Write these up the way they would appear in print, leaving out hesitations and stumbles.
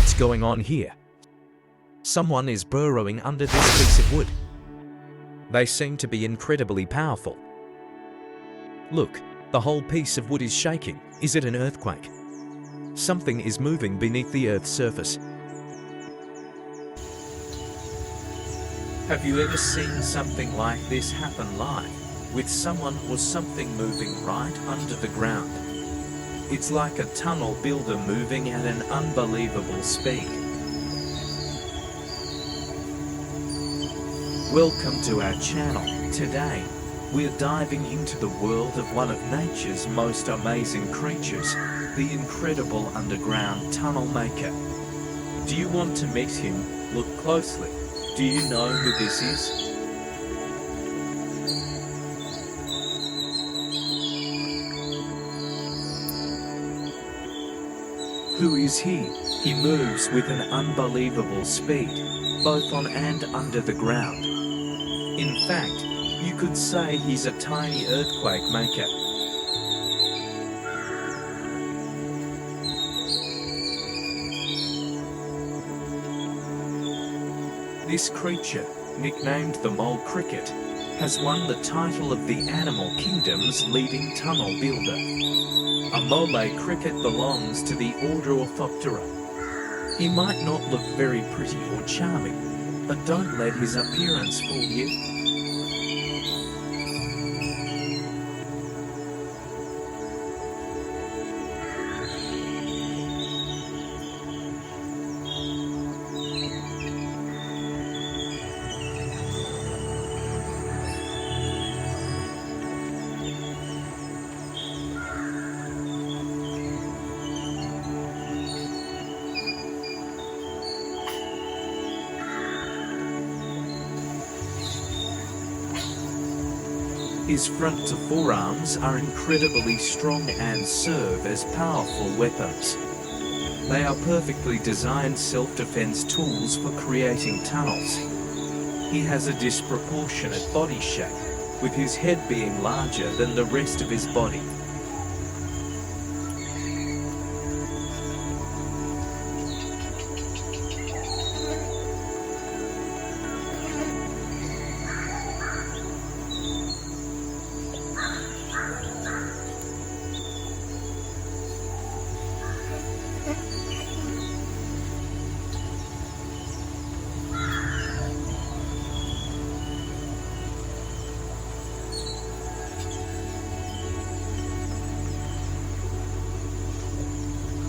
What's going on here? Someone is burrowing under this piece of wood. They seem to be incredibly powerful. Look, the whole piece of wood is shaking. Is it an earthquake? Something is moving beneath the Earth's surface. Have you ever seen something like this happen live, with someone or something moving right under the ground? It's like a tunnel builder moving at an unbelievable speed. Welcome to our channel. Today, we're diving into the world of one of nature's most amazing creatures, the incredible underground tunnel maker. Do you want to meet him? Look closely. Do you know who this is? Who is he? He moves with an unbelievable speed, both on and under the ground. In fact, you could say he's a tiny earthquake maker. This creature, nicknamed the mole cricket, has won the title of the animal kingdom's leading tunnel builder. A mole cricket belongs to the order Orthoptera. He might not look very pretty or charming, but don't let his appearance fool you. His front to forearms are incredibly strong and serve as powerful weapons. They are perfectly designed self-defense tools for creating tunnels. He has a disproportionate body shape, with his head being larger than the rest of his body.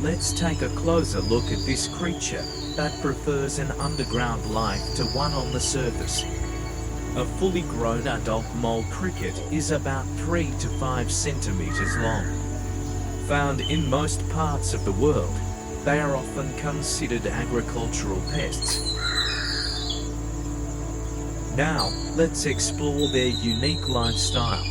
Let's take a closer look at this creature that prefers an underground life to one on the surface. A fully grown adult mole cricket is about 3 to 5 centimeters long. Found in most parts of the world, they are often considered agricultural pests. Now, let's explore their unique lifestyle.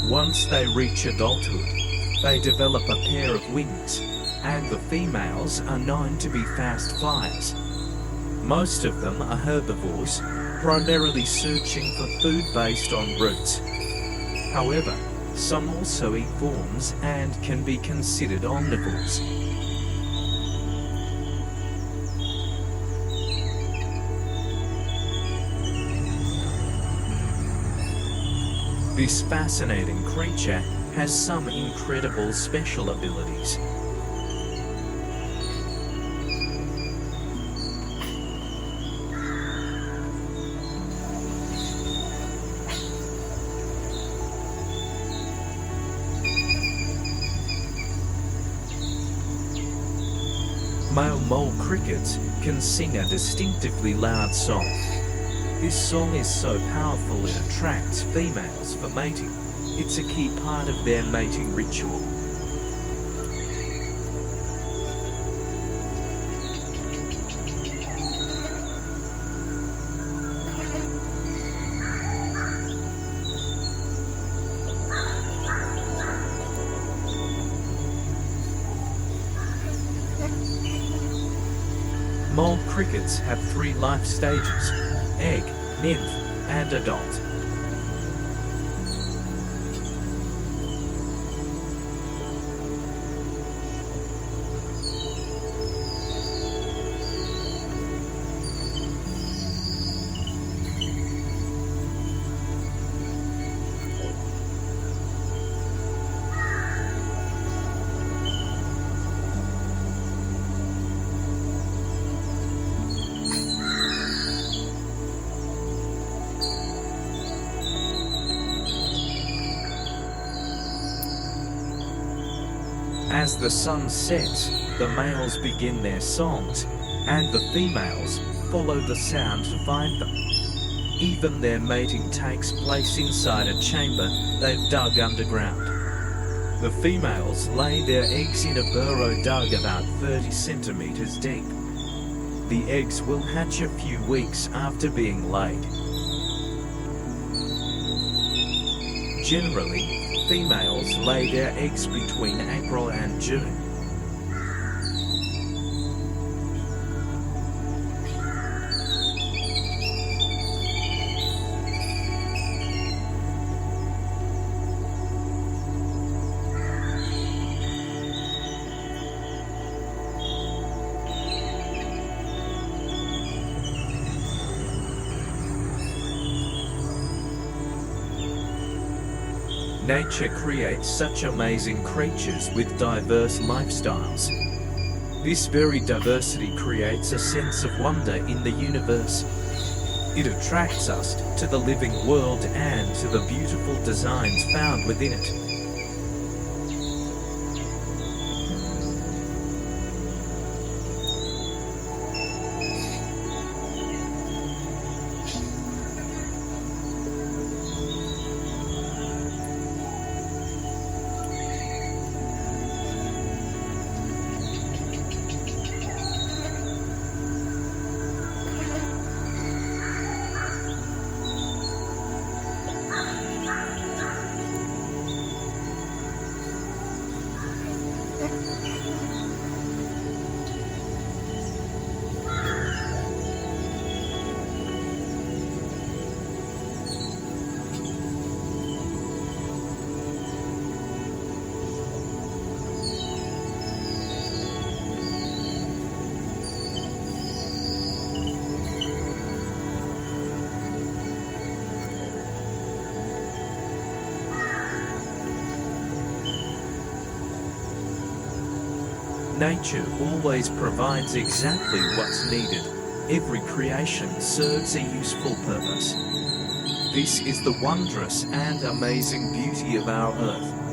Once they reach adulthood, they develop a pair of wings, and the females are known to be fast flyers. Most of them are herbivores, primarily searching for food based on roots. However, some also eat worms and can be considered omnivores. This fascinating creature has some incredible special abilities. Male mole crickets can sing a distinctively loud song. This song is so powerful it attracts females for mating. It's a key part of their mating ritual. Mole crickets have 3 life stages: egg, nymph, and adult. As the sun sets, the males begin their songs, and the females follow the sound to find them. Even their mating takes place inside a chamber they've dug underground. The females lay their eggs in a burrow dug about 30 centimeters deep. The eggs will hatch a few weeks after being laid. Generally, females lay their eggs between April and June. Nature creates such amazing creatures with diverse lifestyles. This very diversity creates a sense of wonder in the universe. It attracts us to the living world and to the beautiful designs found within it. Nature always provides exactly what's needed. Every creation serves a useful purpose. This is the wondrous and amazing beauty of our Earth.